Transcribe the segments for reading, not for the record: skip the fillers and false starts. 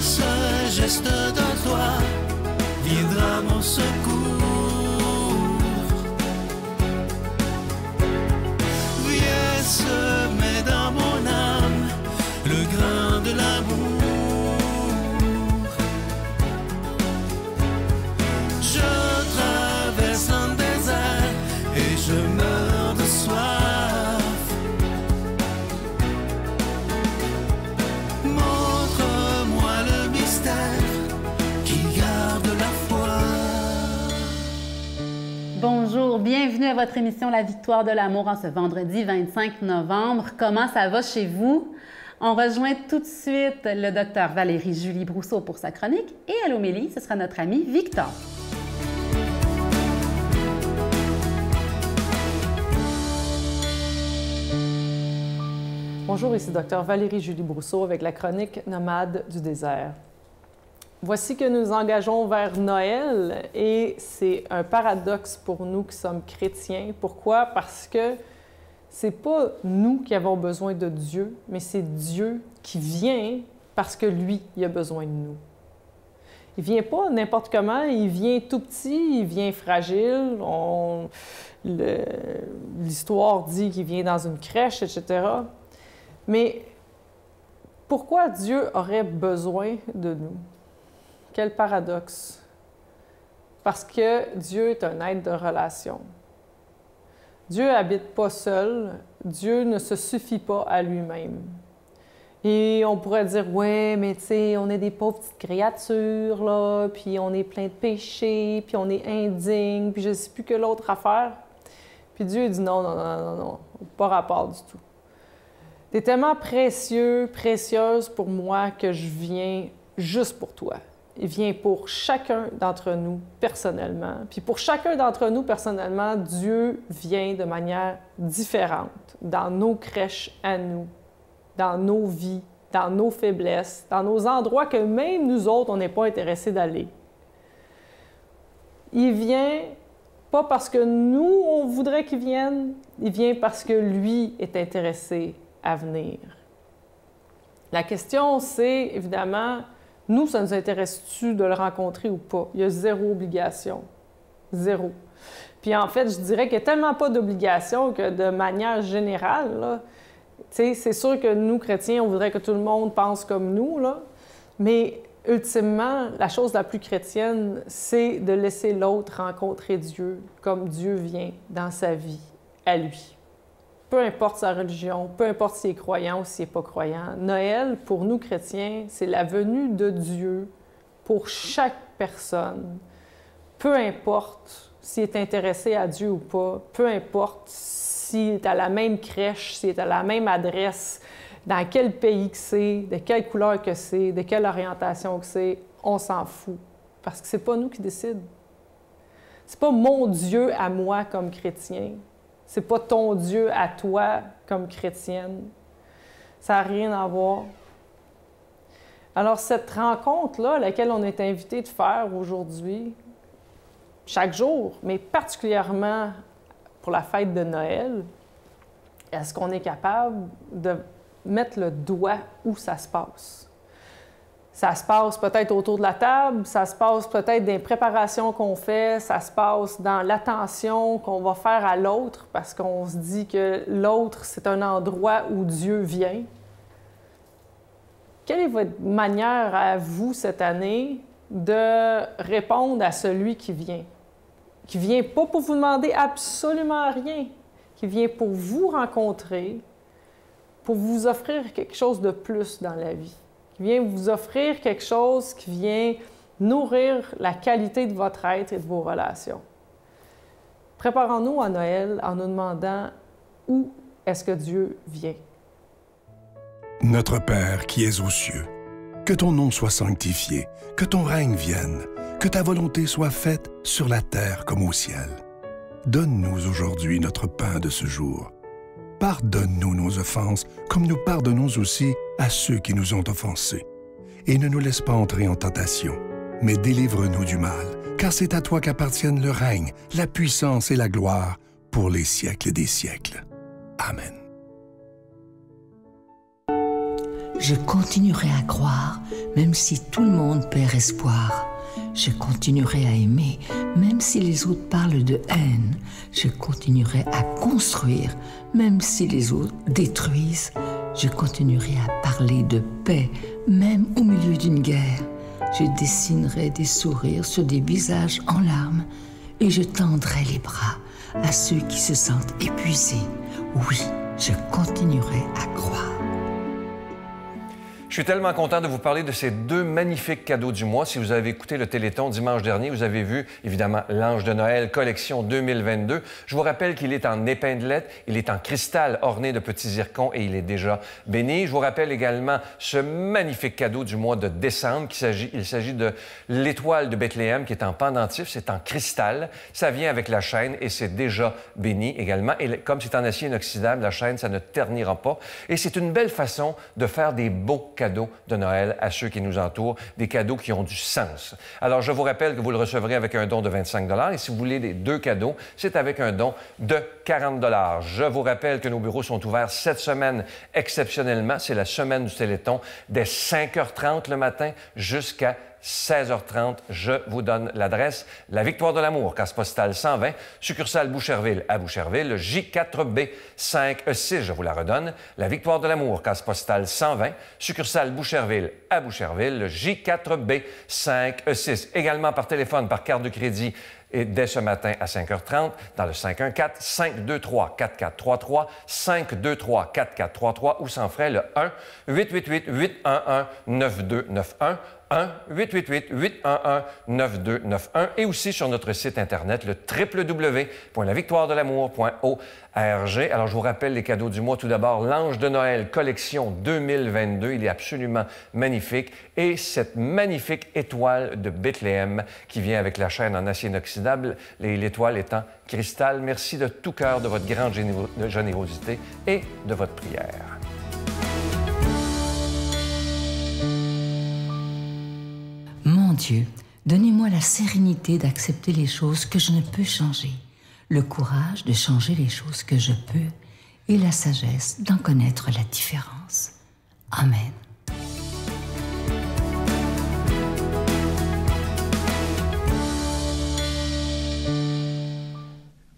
ce geste de toi viendra mon secours. Viens semer dans mon âme le grain de l'amour. Je traverse un désert et je meurs de soif. Montre-moi le mystère qui garde la foi. Bonjour, bienvenue à votre émission La Victoire de l'amour en ce vendredi 25 novembre. Comment ça va chez vous? On rejoint tout de suite le docteur Valérie-Julie Brousseau pour sa chronique et à l'homélie, ce sera notre ami Victor. Bonjour, ici Dr Valérie-Julie Brousseau avec la chronique Nomade du désert. Voici que nous engageons vers Noël et c'est un paradoxe pour nous qui sommes chrétiens. Pourquoi? Parce que c'est pas nous qui avons besoin de Dieu, mais c'est Dieu qui vient parce que lui, il a besoin de nous. Il vient pas n'importe comment, il vient tout petit, il vient fragile. L'histoire dit qu'il vient dans une crèche, etc. Mais pourquoi Dieu aurait besoin de nous? Quel paradoxe! Parce que Dieu est un être de relation. Dieu n'habite pas seul, Dieu ne se suffit pas à lui-même. Et on pourrait dire, ouais, mais tu sais, on est des pauvres petites créatures, là, puis on est plein de péchés, puis on est indigne, puis je ne sais plus que l'autre affaire. Puis Dieu dit non, non, non, non, non, pas rapport du tout. Tu es tellement précieux, précieuse pour moi que je viens juste pour toi. Il vient pour chacun d'entre nous personnellement. Puis pour chacun d'entre nous personnellement, Dieu vient de manière différente dans nos crèches à nous, dans nos vies, dans nos faiblesses, dans nos endroits que même nous autres, on n'est pas intéressés d'aller. Il vient pas parce que nous, on voudrait qu'il vienne, il vient parce que lui est intéressé à venir. La question, c'est évidemment, nous, ça nous intéresse-tu de le rencontrer ou pas? Il y a zéro obligation. Zéro. Puis en fait, je dirais qu'il n'y a tellement pas d'obligation que de manière générale, là, c'est sûr que nous, chrétiens, on voudrait que tout le monde pense comme nous, là, mais ultimement, la chose la plus chrétienne, c'est de laisser l'autre rencontrer Dieu comme Dieu vient dans sa vie, à lui. Peu importe sa religion, peu importe s'il est croyant ou s'il n'est pas croyant. Noël, pour nous chrétiens, c'est la venue de Dieu pour chaque personne. Peu importe s'il est intéressé à Dieu ou pas, peu importe s'il est à la même crèche, s'il est à la même adresse, dans quel pays que c'est, de quelle couleur que c'est, de quelle orientation que c'est, on s'en fout. Parce que c'est pas nous qui décident. C'est pas mon Dieu à moi comme chrétien. C'est pas ton Dieu à toi comme chrétienne. Ça n'a rien à voir. Alors, cette rencontre-là, à laquelle on est invité de faire aujourd'hui, chaque jour, mais particulièrement pour la fête de Noël, est-ce qu'on est capable de mettre le doigt où ça se passe? Ça se passe peut-être autour de la table, ça se passe peut-être dans les préparations qu'on fait, ça se passe dans l'attention qu'on va faire à l'autre parce qu'on se dit que l'autre, c'est un endroit où Dieu vient. Quelle est votre manière à vous cette année de répondre à celui qui vient? Qui vient pas pour vous demander absolument rien, qui vient pour vous rencontrer, pour vous offrir quelque chose de plus dans la vie. Qui vient vous offrir quelque chose qui vient nourrir la qualité de votre être et de vos relations. Préparons-nous à Noël en nous demandant où est-ce que Dieu vient. Notre Père qui es aux cieux, que ton nom soit sanctifié, que ton règne vienne, que ta volonté soit faite sur la terre comme au ciel. Donne-nous aujourd'hui notre pain de ce jour. Pardonne-nous nos offenses, comme nous pardonnons aussi à ceux qui nous ont offensés. Et ne nous laisse pas entrer en tentation, mais délivre-nous du mal, car c'est à toi qu'appartiennent le règne, la puissance et la gloire pour les siècles des siècles. Amen. Je continuerai à croire, même si tout le monde perd espoir. Je continuerai à aimer, même si les autres parlent de haine. Je continuerai à construire, même si les autres détruisent. Je continuerai à parler de paix, même au milieu d'une guerre. Je dessinerai des sourires sur des visages en larmes et je tendrai les bras à ceux qui se sentent épuisés. Oui, je continuerai à croire. Je suis tellement content de vous parler de ces deux magnifiques cadeaux du mois. Si vous avez écouté le Téléthon dimanche dernier, vous avez vu, évidemment, l'Ange de Noël, collection 2022. Je vous rappelle qu'il est en épinglette, il est en cristal orné de petits zircons et il est déjà béni. Je vous rappelle également ce magnifique cadeau du mois de décembre. Il s'agit de l'étoile de Bethléem qui est en pendentif, c'est en cristal. Ça vient avec la chaîne et c'est déjà béni également. Et comme c'est en acier inoxydable, la chaîne, ça ne ternira pas. Et c'est une belle façon de faire des beaux cadeaux de Noël à ceux qui nous entourent, des cadeaux qui ont du sens. Alors, je vous rappelle que vous le recevrez avec un don de 25 $ et si vous voulez les deux cadeaux, c'est avec un don de 40 $. Je vous rappelle que nos bureaux sont ouverts cette semaine exceptionnellement. C'est la semaine du Téléthon dès 5h30 le matin jusqu'à 16h30, je vous donne l'adresse. La Victoire de l'Amour, case postale 120, succursale Boucherville à Boucherville, J4B 5E6, je vous la redonne. La Victoire de l'Amour, case postale 120, succursale Boucherville à Boucherville, J4B 5E6. Également par téléphone, par carte de crédit, et dès ce matin à 5h30, dans le 514-523-4433, 523-4433 ou sans frais le 1-888-811-9291, 1-888-811-9291 et aussi sur notre site Internet, le www.lavictoiredelamour.org. Alors, je vous rappelle les cadeaux du mois. Tout d'abord, l'Ange de Noël, collection 2022. Il est absolument magnifique. Et cette magnifique étoile de Bethléem qui vient avec la chaîne en acier inoxydable, l'étoile étant cristal. Merci de tout cœur de votre grande générosité et de votre prière. Mon Dieu, donnez-moi la sérénité d'accepter les choses que je ne peux changer, le courage de changer les choses que je peux et la sagesse d'en connaître la différence. Amen.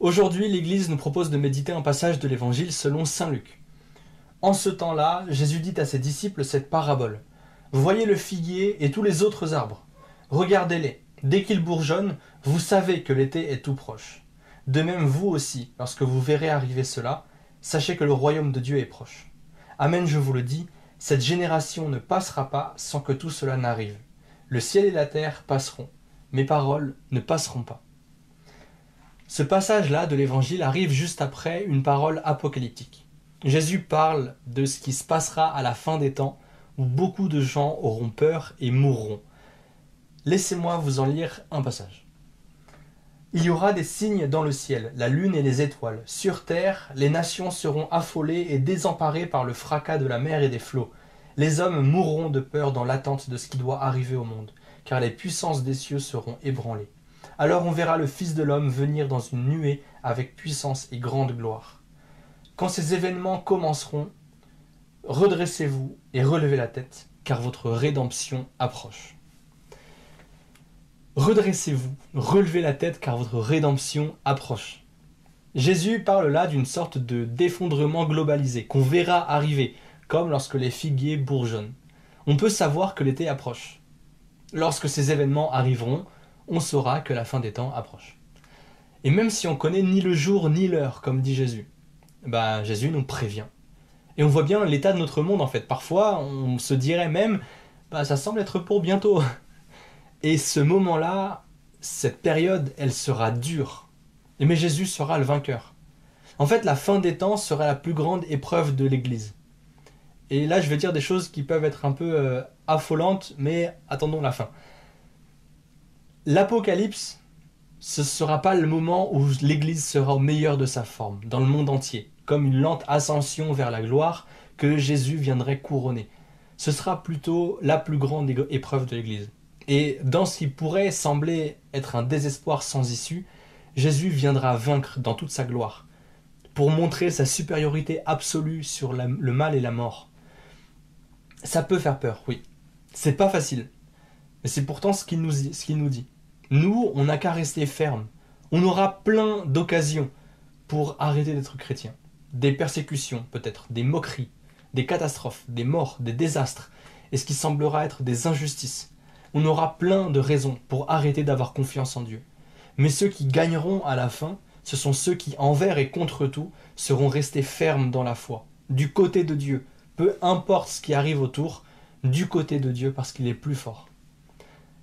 Aujourd'hui, l'Église nous propose de méditer un passage de l'Évangile selon saint Luc. En ce temps-là, Jésus dit à ses disciples cette parabole. « Voyez le figuier et tous les autres arbres. Regardez-les. Dès qu'ils bourgeonnent, vous savez que l'été est tout proche. De même, vous aussi, lorsque vous verrez arriver cela, sachez que le royaume de Dieu est proche. Amen, je vous le dis, cette génération ne passera pas sans que tout cela n'arrive. Le ciel et la terre passeront, mes paroles ne passeront pas. » Ce passage-là de l'Évangile arrive juste après une parole apocalyptique. Jésus parle de ce qui se passera à la fin des temps, où beaucoup de gens auront peur et mourront. Laissez-moi vous en lire un passage. Il y aura des signes dans le ciel, la lune et les étoiles. Sur terre, les nations seront affolées et désemparées par le fracas de la mer et des flots. Les hommes mourront de peur dans l'attente de ce qui doit arriver au monde, car les puissances des cieux seront ébranlées. Alors on verra le Fils de l'homme venir dans une nuée avec puissance et grande gloire. Quand ces événements commenceront, redressez-vous et relevez la tête, car votre rédemption approche. Redressez-vous, relevez la tête, car votre rédemption approche. Jésus parle là d'une sorte de d'effondrement globalisé, qu'on verra arriver, comme lorsque les figuiers bourgeonnent. On peut savoir que l'été approche. Lorsque ces événements arriveront, on saura que la fin des temps approche. Et même si on connaît ni le jour ni l'heure, comme dit Jésus, Jésus nous prévient. Et on voit bien l'état de notre monde en fait. Parfois, on se dirait même, ça semble être pour bientôt. Et ce moment-là, cette période, elle sera dure. Mais Jésus sera le vainqueur. En fait, la fin des temps sera la plus grande épreuve de l'Église. Et là, je vais dire des choses qui peuvent être un peu affolantes, mais attendons la fin. L'Apocalypse, ce ne sera pas le moment où l'Église sera au meilleur de sa forme, dans le monde entier, comme une lente ascension vers la gloire que Jésus viendrait couronner. Ce sera plutôt la plus grande épreuve de l'Église. Et dans ce qui pourrait sembler être un désespoir sans issue, Jésus viendra vaincre dans toute sa gloire, pour montrer sa supériorité absolue sur le mal et la mort. Ça peut faire peur, oui. C'est pas facile. Mais c'est pourtant ce qu'il nous dit. Nous, on n'a qu'à rester fermes. On aura plein d'occasions pour arrêter d'être chrétiens. Des persécutions, peut-être, des moqueries, des catastrophes, des morts, des désastres, et ce qui semblera être des injustices. On aura plein de raisons pour arrêter d'avoir confiance en Dieu. Mais ceux qui gagneront à la fin, ce sont ceux qui, envers et contre tout, seront restés fermes dans la foi, du côté de Dieu, peu importe ce qui arrive autour, du côté de Dieu parce qu'il est plus fort.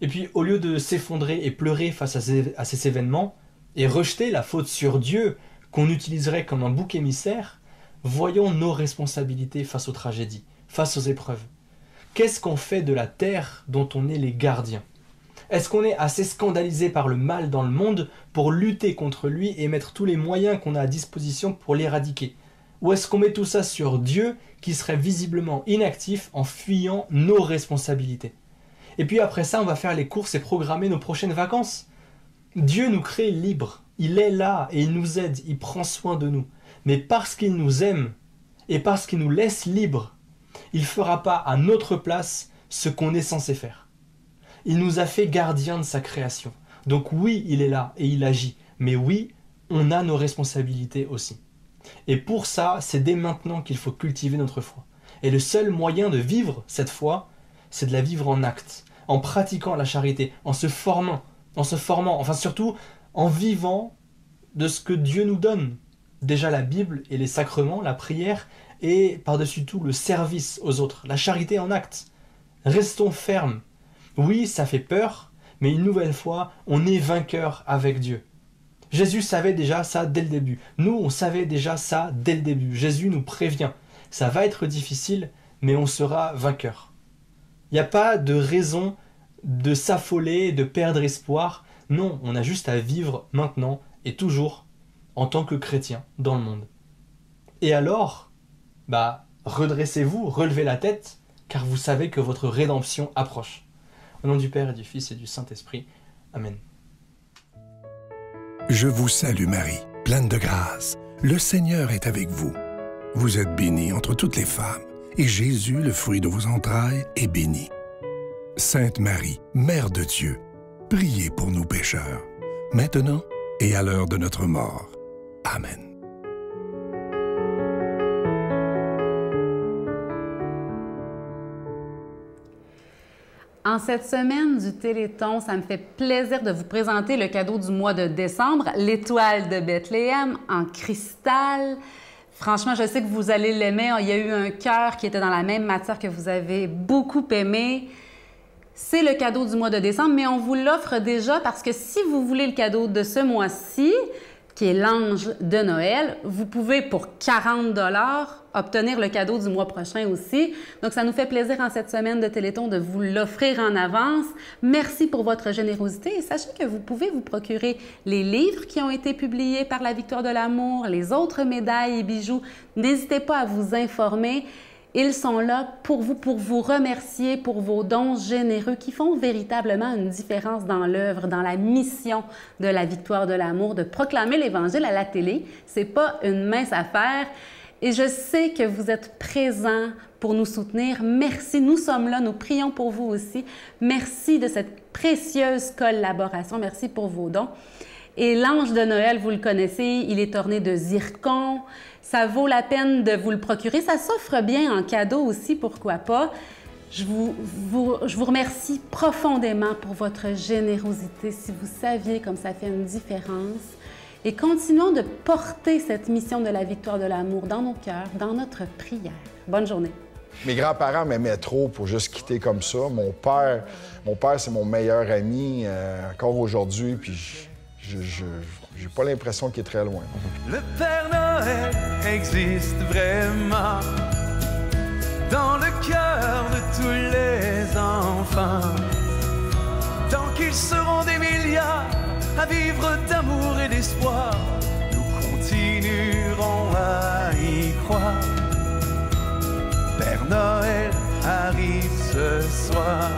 Et puis, au lieu de s'effondrer et pleurer face à ces événements, et rejeter la faute sur Dieu qu'on utiliserait comme un bouc émissaire, voyons nos responsabilités face aux tragédies, face aux épreuves. Qu'est-ce qu'on fait de la terre dont on est les gardiens? Est-ce qu'on est assez scandalisé par le mal dans le monde pour lutter contre lui et mettre tous les moyens qu'on a à disposition pour l'éradiquer? Ou est-ce qu'on met tout ça sur Dieu qui serait visiblement inactif en fuyant nos responsabilités? Et puis après ça, on va faire les courses et programmer nos prochaines vacances. Dieu nous crée libres. Il est là et il nous aide, il prend soin de nous. Mais parce qu'il nous aime et parce qu'il nous laisse libres, il ne fera pas à notre place ce qu'on est censé faire. Il nous a fait gardiens de sa création. Donc oui, il est là et il agit. Mais oui, on a nos responsabilités aussi. Et pour ça, c'est dès maintenant qu'il faut cultiver notre foi. Et le seul moyen de vivre cette foi, c'est de la vivre en actes, en pratiquant la charité, en se formant, enfin surtout en vivant de ce que Dieu nous donne. Déjà la Bible et les sacrements, la prière et par-dessus tout le service aux autres, la charité en actes. Restons fermes. Oui, ça fait peur, mais une nouvelle fois, on est vainqueur avec Dieu. Jésus savait déjà ça dès le début. Nous, on savait déjà ça dès le début. Jésus nous prévient. Ça va être difficile, mais on sera vainqueur. Il n'y a pas de raison de s'affoler, de perdre espoir. Non, on a juste à vivre maintenant et toujours en tant que chrétien dans le monde. Et alors, redressez-vous, relevez la tête, car vous savez que votre rédemption approche. Au nom du Père et du Fils et du Saint-Esprit. Amen. Je vous salue Marie, pleine de grâce. Le Seigneur est avec vous. Vous êtes bénie entre toutes les femmes, et Jésus, le fruit de vos entrailles, est béni. Sainte Marie, Mère de Dieu, priez pour nous pécheurs, maintenant et à l'heure de notre mort. Amen. En cette semaine du Téléthon, ça me fait plaisir de vous présenter le cadeau du mois de décembre, l'étoile de Bethléem en cristal. Franchement, je sais que vous allez l'aimer. Il y a eu un cœur qui était dans la même matière que vous avez beaucoup aimé. C'est le cadeau du mois de décembre, mais on vous l'offre déjà parce que si vous voulez le cadeau de ce mois-ci, qui est l'ange de Noël, vous pouvez pour 40 $ obtenir le cadeau du mois prochain aussi. Donc, ça nous fait plaisir en cette semaine de Téléthon de vous l'offrir en avance. Merci pour votre générosité et sachez que vous pouvez vous procurer les livres qui ont été publiés par la Victoire de l'Amour, les autres médailles et bijoux. N'hésitez pas à vous informer. Ils sont là pour vous remercier pour vos dons généreux qui font véritablement une différence dans l'œuvre, dans la mission de la Victoire de l'Amour, de proclamer l'Évangile à la télé. C'est pas une mince affaire. Et je sais que vous êtes présents pour nous soutenir. Merci, nous sommes là, nous prions pour vous aussi. Merci de cette précieuse collaboration. Merci pour vos dons. Et l'ange de Noël, vous le connaissez, il est orné de zircon. Ça vaut la peine de vous le procurer. Ça s'offre bien en cadeau aussi, pourquoi pas. Je vous remercie profondément pour votre générosité. Si vous saviez comme ça fait une différence. Et continuons de porter cette mission de la Victoire de l'Amour dans nos cœurs, dans notre prière. Bonne journée. Mes grands-parents m'aimaient trop pour juste quitter comme ça. Mon père c'est mon meilleur ami encore aujourd'hui, puis j'ai pas l'impression qu'il est très loin. Le Père Noël existe vraiment dans le cœur de tous les enfants. Tant qu'ils seront des milliards à vivre d'amour et d'espoir, nous continuerons à y croire. Père Noël arrive ce soir.